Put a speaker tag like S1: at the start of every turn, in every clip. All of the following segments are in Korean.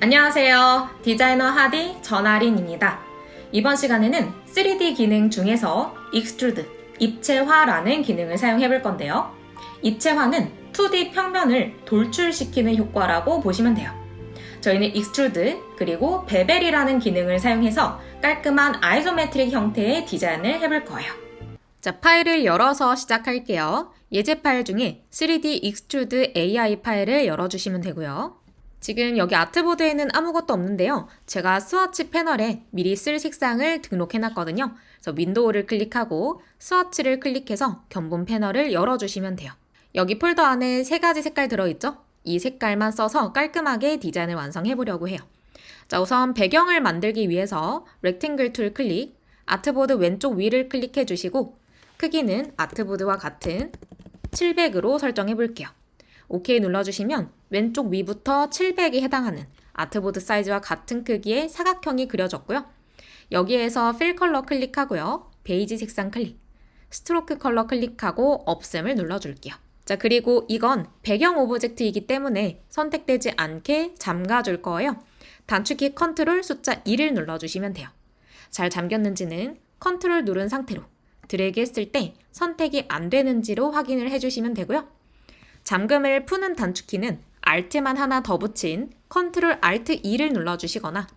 S1: 안녕하세요. 디자이너 하디 전아린입니다. 이번 시간에는 3D 기능 중에서 익스트루드, 입체화라는 기능을 사용해 볼 건데요. 입체화는 2D 평면을 돌출시키는 효과라고 보시면 돼요. 저희는 익스트루드 그리고 베벨이라는 기능을 사용해서 깔끔한 아이소메트릭 형태의 디자인을 해볼 거예요. 자, 파일을 열어서 시작할게요. 예제 파일 중에 3D 익스트루드 AI 파일을 열어주시면 되고요. 지금 여기 아트보드에는 아무것도 없는데요. 제가 스와치 패널에 미리 쓸 색상을 등록해놨거든요. 그래서 윈도우를 클릭하고 스와치를 클릭해서 견본 패널을 열어주시면 돼요. 여기 폴더 안에 3가지 색깔 들어있죠? 이 색깔만 써서 깔끔하게 디자인을 완성해보려고 해요. 자, 우선 배경을 만들기 위해서 렉탱글 툴 클릭, 아트보드 왼쪽 위를 클릭해주시고 크기는 아트보드와 같은 700으로 설정해볼게요. OK 눌러주시면 왼쪽 위부터 700에 해당하는 아트보드 사이즈와 같은 크기의 사각형이 그려졌고요. 여기에서 필 컬러 클릭하고요. 베이지 색상 클릭, 스트로크 컬러 클릭하고 없음을 눌러줄게요. 자, 그리고 이건 배경 오브젝트이기 때문에 선택되지 않게 잠가줄 거예요. 단축키 컨트롤 숫자 2를 눌러주시면 돼요. 잘 잠겼는지는 컨트롤 누른 상태로 드래그 했을 때 선택이 안 되는지로 확인을 해주시면 되고요. 잠금을 푸는 단축키는 Alt만 하나 더 붙인 Ctrl Alt 2를 눌러주시거나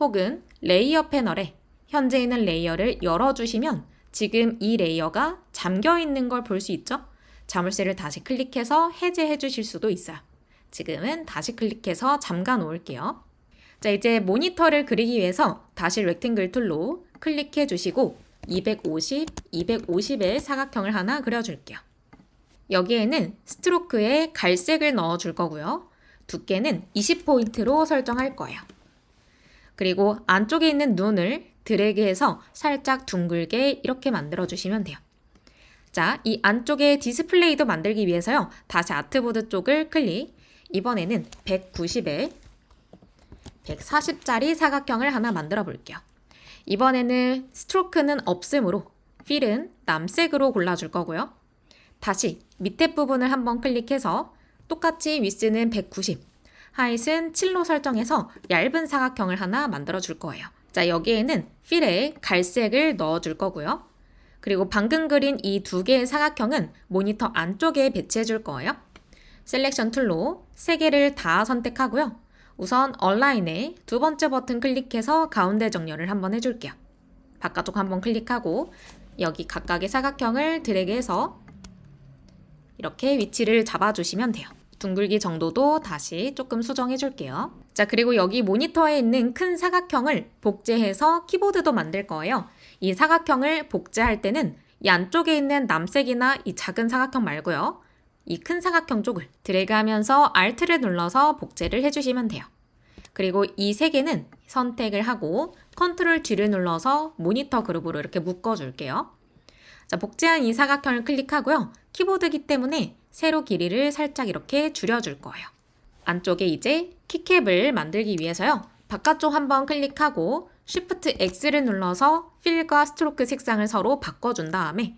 S1: 혹은 레이어 패널에 현재 있는 레이어를 열어주시면 지금 이 레이어가 잠겨있는 걸 볼 수 있죠? 자물쇠를 다시 클릭해서 해제해 주실 수도 있어요. 지금은 다시 클릭해서 잠가 놓을게요. 자, 이제 모니터를 그리기 위해서 다시 렉탱글 툴로 클릭해 주시고 250, 250의 사각형을 하나 그려줄게요. 여기에는 스트로크에 갈색을 넣어줄 거고요. 두께는 20포인트로 설정할 거예요. 그리고 안쪽에 있는 눈을 드래그해서 살짝 둥글게 이렇게 만들어주시면 돼요. 자, 이 안쪽에 디스플레이도 만들기 위해서요. 다시 아트보드 쪽을 클릭. 이번에는 190에 140짜리 사각형을 하나 만들어 볼게요. 이번에는 스트로크는 없음으로 필은 남색으로 골라줄 거고요. 다시 밑에 부분을 한번 클릭해서 똑같이 위스는 190, 하잇은 7로 설정해서 얇은 사각형을 하나 만들어 줄 거예요. 자, 여기에는 필에 갈색을 넣어 줄 거고요. 그리고 방금 그린 이 2개의 사각형은 모니터 안쪽에 배치해 줄 거예요. 셀렉션 툴로 3개를 다 선택하고요. 우선 얼라인에 2번째 버튼 클릭해서 가운데 정렬을 한번 해줄게요. 바깥쪽 한번 클릭하고 여기 각각의 사각형을 드래그해서 이렇게 위치를 잡아주시면 돼요. 둥글기 정도도 다시 조금 수정해 줄게요. 자, 그리고 여기 모니터에 있는 큰 사각형을 복제해서 키보드도 만들 거예요. 이 사각형을 복제할 때는 이 안쪽에 있는 남색이나 이 작은 사각형 말고요. 이 큰 사각형 쪽을 드래그하면서 Alt를 눌러서 복제를 해주시면 돼요. 그리고 이 3개는 선택을 하고 Ctrl G를 눌러서 모니터 그룹으로 이렇게 묶어줄게요. 자, 복제한 이 사각형을 클릭하고요. 키보드이기 때문에 세로 길이를 살짝 이렇게 줄여줄 거예요. 안쪽에 이제 키캡을 만들기 위해서요. 바깥쪽 한번 클릭하고 Shift X를 눌러서 필과 스트로크 색상을 서로 바꿔준 다음에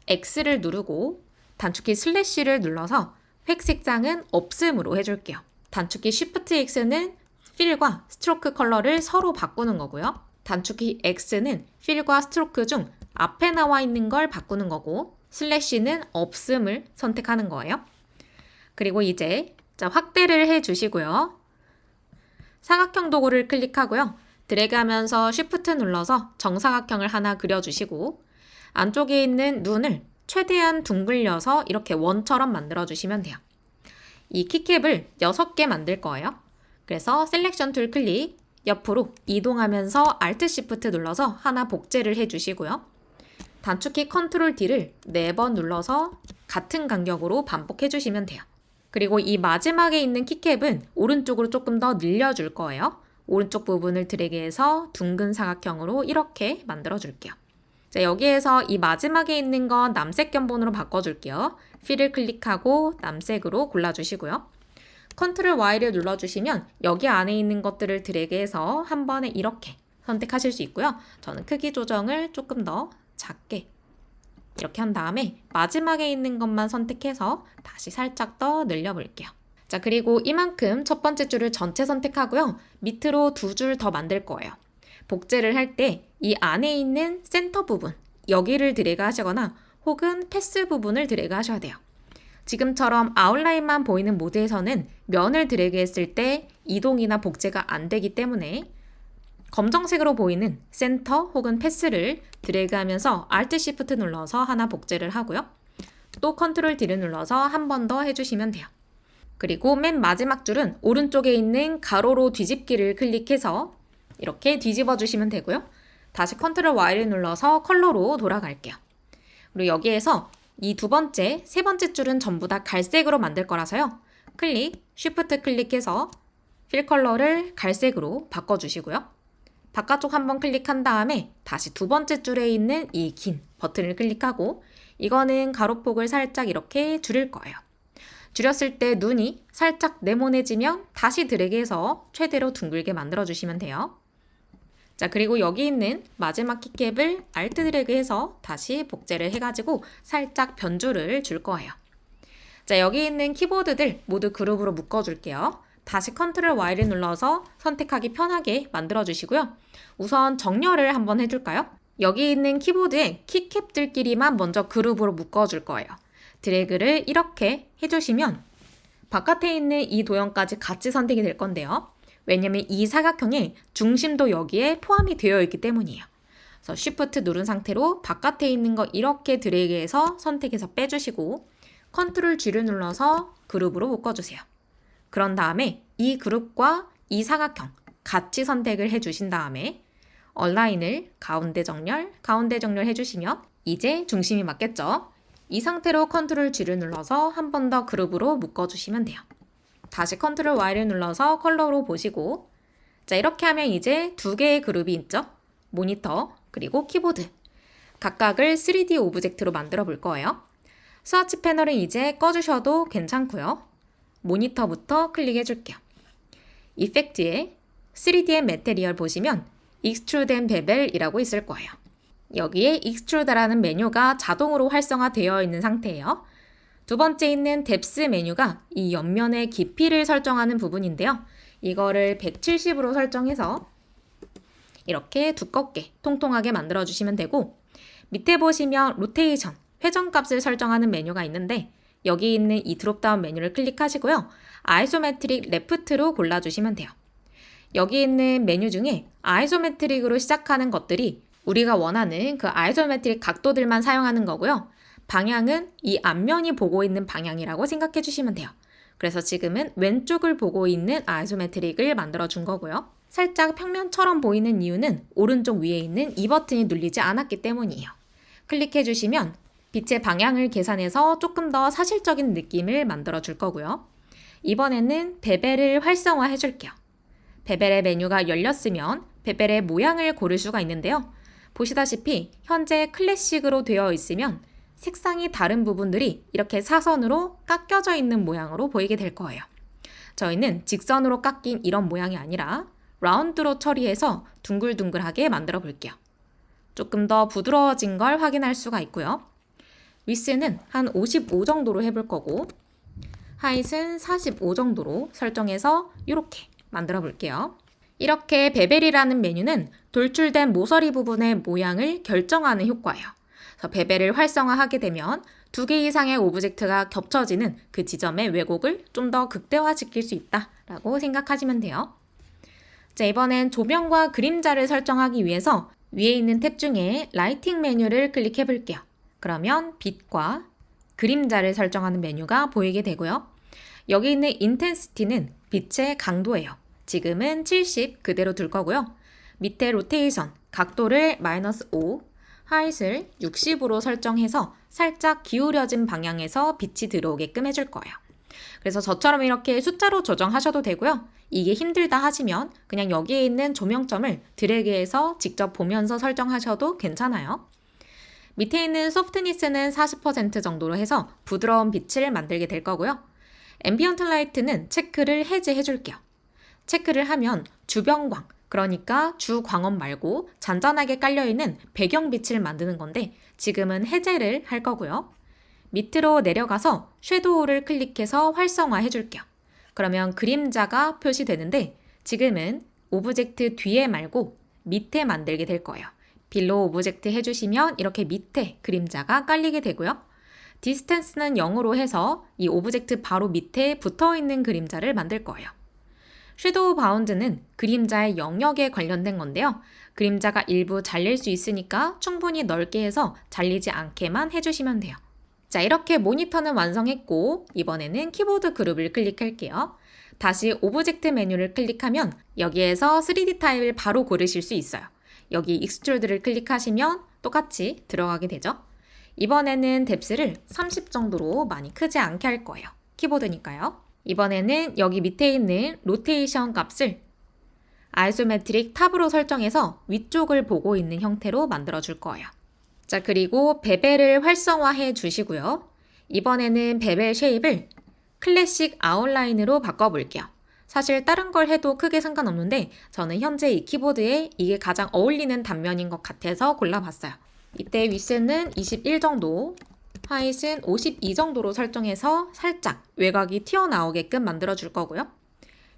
S1: X를 누르고 단축키 슬래시를 눌러서 획 색상은 없음으로 해줄게요. 단축키 Shift X는 필과 스트로크 컬러를 서로 바꾸는 거고요. 단축키 X는 필과 스트로크 중 앞에 나와 있는 걸 바꾸는 거고 슬래시는 없음을 선택하는 거예요. 그리고 이제 확대를 해주시고요. 사각형 도구를 클릭하고요. 드래그하면서 Shift 눌러서 정사각형을 하나 그려주시고 안쪽에 있는 눈을 최대한 둥글려서 이렇게 원처럼 만들어주시면 돼요. 이 키캡을 6개 만들 거예요. 그래서 셀렉션 툴 클릭, 옆으로 이동하면서 Alt Shift 눌러서 하나 복제를 해주시고요. 단축키 Ctrl D를 4번 눌러서 같은 간격으로 반복해 주시면 돼요. 그리고 이 마지막에 있는 키캡은 오른쪽으로 조금 더 늘려줄 거예요. 오른쪽 부분을 드래그해서 둥근 사각형으로 이렇게 만들어 줄게요. 자, 여기에서 이 마지막에 있는 건 남색 견본으로 바꿔줄게요. 필을 클릭하고 남색으로 골라주시고요. Ctrl Y를 눌러주시면 여기 안에 있는 것들을 드래그해서 한 번에 이렇게 선택하실 수 있고요. 저는 크기 조정을 조금 더 작게 이렇게 한 다음에 마지막에 있는 것만 선택해서 다시 살짝 더 늘려볼게요. 자, 그리고 이만큼 첫 번째 줄을 전체 선택하고요. 밑으로 두 줄 더 만들 거예요. 복제를 할 때 이 안에 있는 센터 부분, 여기를 드래그 하시거나 혹은 패스 부분을 드래그 하셔야 돼요. 지금처럼 아웃라인만 보이는 모드에서는 면을 드래그 했을 때 이동이나 복제가 안 되기 때문에 검정색으로 보이는 센터 혹은 패스를 드래그 하면서 Alt Shift 눌러서 하나 복제를 하고요. 또 Ctrl D를 눌러서 한 번 더 해주시면 돼요. 그리고 맨 마지막 줄은 오른쪽에 있는 가로로 뒤집기를 클릭해서 이렇게 뒤집어 주시면 되고요. 다시 Ctrl Y를 눌러서 컬러로 돌아갈게요. 그리고 여기에서 이 두 번째, 세 번째 줄은 전부 다 갈색으로 만들 거라서요. 클릭, Shift 클릭해서 필 컬러를 갈색으로 바꿔주시고요. 바깥쪽 한번 클릭한 다음에 다시 두 번째 줄에 있는 이 긴 버튼을 클릭하고 이거는 가로폭을 살짝 이렇게 줄일 거예요. 줄였을 때 눈이 살짝 네모내지면 다시 드래그해서 최대로 둥글게 만들어주시면 돼요. 자, 그리고 여기 있는 마지막 키캡을 Alt 드래그해서 다시 복제를 해가지고 살짝 변주를 줄 거예요. 자, 여기 있는 키보드들 모두 그룹으로 묶어줄게요. 다시 Ctrl Y를 눌러서 선택하기 편하게 만들어주시고요. 우선 정렬을 한번 해줄까요? 여기 있는 키보드에 키캡들끼리만 먼저 그룹으로 묶어줄 거예요. 드래그를 이렇게 해주시면 바깥에 있는 이 도형까지 같이 선택이 될 건데요. 왜냐면 이 사각형의 중심도 여기에 포함이 되어 있기 때문이에요. 그래서 Shift 누른 상태로 바깥에 있는 거 이렇게 드래그해서 선택해서 빼주시고 Ctrl G를 눌러서 그룹으로 묶어주세요. 그런 다음에 이 그룹과 이 사각형 같이 선택을 해주신 다음에 얼라인을 가운데 정렬 해주시면 이제 중심이 맞겠죠? 이 상태로 Ctrl G를 눌러서 한 번 더 그룹으로 묶어주시면 돼요. 다시 Ctrl Y를 눌러서 컬러로 보시고 자, 이렇게 하면 이제 두 개의 그룹이 있죠? 모니터 그리고 키보드 각각을 3D 오브젝트로 만들어 볼 거예요. 스와치 패널은 이제 꺼주셔도 괜찮고요. 모니터부터 클릭해 줄게요. 이펙트에 3D의 매테리얼 보시면 Extrude and Bevel이라고 있을 거예요. 여기에 Extrude라는 메뉴가 자동으로 활성화되어 있는 상태예요. 두 번째 있는 뎁스 메뉴가 이 옆면의 깊이를 설정하는 부분인데요. 이거를 170으로 설정해서 이렇게 두껍게 통통하게 만들어 주시면 되고 밑에 보시면 로테이션, 회전값을 설정하는 메뉴가 있는데 여기 있는 이 드롭다운 메뉴를 클릭하시고요. 아이소메트릭 레프트로 골라주시면 돼요. 여기 있는 메뉴 중에 아이소메트릭으로 시작하는 것들이 우리가 원하는 그 아이소메트릭 각도들만 사용하는 거고요. 방향은 이 앞면이 보고 있는 방향이라고 생각해 주시면 돼요. 그래서 지금은 왼쪽을 보고 있는 아이소메트릭을 만들어 준 거고요. 살짝 평면처럼 보이는 이유는 오른쪽 위에 있는 이 버튼이 눌리지 않았기 때문이에요. 클릭해 주시면 빛의 방향을 계산해서 조금 더 사실적인 느낌을 만들어 줄 거고요. 이번에는 베벨을 활성화해 줄게요. 베벨의 메뉴가 열렸으면 베벨의 모양을 고를 수가 있는데요. 보시다시피 현재 클래식으로 되어 있으면 색상이 다른 부분들이 이렇게 사선으로 깎여져 있는 모양으로 보이게 될 거예요. 저희는 직선으로 깎인 이런 모양이 아니라 라운드로 처리해서 둥글둥글하게 만들어 볼게요. 조금 더 부드러워진 걸 확인할 수가 있고요. 위스는 한 55 정도로 해볼 거고 하잇은 45 정도로 설정해서 이렇게 만들어 볼게요. 이렇게 베벨이라는 메뉴는 돌출된 모서리 부분의 모양을 결정하는 효과예요. 그래서 베벨을 활성화하게 되면 두 개 이상의 오브젝트가 겹쳐지는 그 지점의 왜곡을 좀 더 극대화시킬 수 있다라고 생각하시면 돼요. 자, 이번엔 조명과 그림자를 설정하기 위해서 위에 있는 탭 중에 라이팅 메뉴를 클릭해 볼게요. 그러면 빛과 그림자를 설정하는 메뉴가 보이게 되고요. 여기 있는 인텐시티는 빛의 강도예요. 지금은 70 그대로 둘 거고요. 밑에 로테이션, 각도를 -5, 하잇을 60으로 설정해서 살짝 기울여진 방향에서 빛이 들어오게끔 해줄 거예요. 그래서 저처럼 이렇게 숫자로 조정하셔도 되고요. 이게 힘들다 하시면 그냥 여기에 있는 조명점을 드래그해서 직접 보면서 설정하셔도 괜찮아요. 밑에 있는 소프트니스는 40% 정도로 해서 부드러운 빛을 만들게 될 거고요. 앰비언트 라이트는 체크를 해제해 줄게요. 체크를 하면 주변광, 그러니까 주광원 말고 잔잔하게 깔려있는 배경빛을 만드는 건데 지금은 해제를 할 거고요. 밑으로 내려가서 섀도우를 클릭해서 활성화해 줄게요. 그러면 그림자가 표시되는데 지금은 오브젝트 뒤에 말고 밑에 만들게 될 거예요. 빌로우 오브젝트 해주시면 이렇게 밑에 그림자가 깔리게 되고요. 디스턴스는 0으로 해서 이 오브젝트 바로 밑에 붙어있는 그림자를 만들 거예요. 섀도우 바운드는 그림자의 영역에 관련된 건데요. 그림자가 일부 잘릴 수 있으니까 충분히 넓게 해서 잘리지 않게만 해주시면 돼요. 자, 이렇게 모니터는 완성했고 이번에는 키보드 그룹을 클릭할게요. 다시 오브젝트 메뉴를 클릭하면 여기에서 3D 타입을 바로 고르실 수 있어요. 여기 익스트루드를 클릭하시면 똑같이 들어가게 되죠. 이번에는 뎁스를 30 정도로 많이 크지 않게 할 거예요. 키보드니까요. 이번에는 여기 밑에 있는 로테이션 값을 아이소메트릭 탑으로 설정해서 위쪽을 보고 있는 형태로 만들어 줄 거예요. 자, 그리고 베벨을 활성화해 주시고요. 이번에는 베벨 쉐입을 클래식 아웃라인으로 바꿔볼게요. 사실 다른 걸 해도 크게 상관없는데 저는 현재 이 키보드에 이게 가장 어울리는 단면인 것 같아서 골라봤어요. 이때 윗은 21 정도, 하잇은 52 정도로 설정해서 살짝 외곽이 튀어나오게끔 만들어 줄 거고요.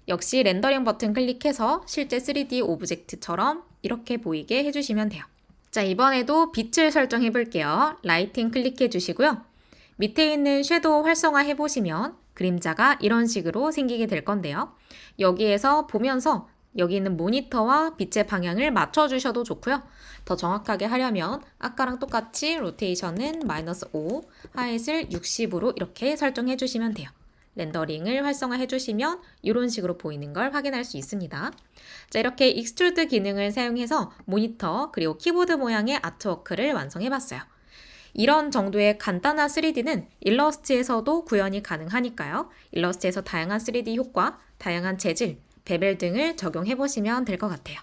S1: 역시 렌더링 버튼 클릭해서 실제 3D 오브젝트처럼 이렇게 보이게 해주시면 돼요. 자, 이번에도 빛을 설정해 볼게요. 라이팅 클릭해 주시고요. 밑에 있는 섀도우 활성화 해보시면 그림자가 이런 식으로 생기게 될 건데요. 여기에서 보면서 여기 있는 모니터와 빛의 방향을 맞춰주셔도 좋고요. 더 정확하게 하려면 아까랑 똑같이 로테이션은 -5, 하잇을 60으로 이렇게 설정해 주시면 돼요. 렌더링을 활성화해 주시면 이런 식으로 보이는 걸 확인할 수 있습니다. 자, 이렇게 익스트루드 기능을 사용해서 모니터 그리고 키보드 모양의 아트워크를 완성해 봤어요. 이런 정도의 간단한 3D는 일러스트에서도 구현이 가능하니까요. 일러스트에서 다양한 3D 효과, 다양한 재질, 베벨 등을 적용해 보시면 될 것 같아요.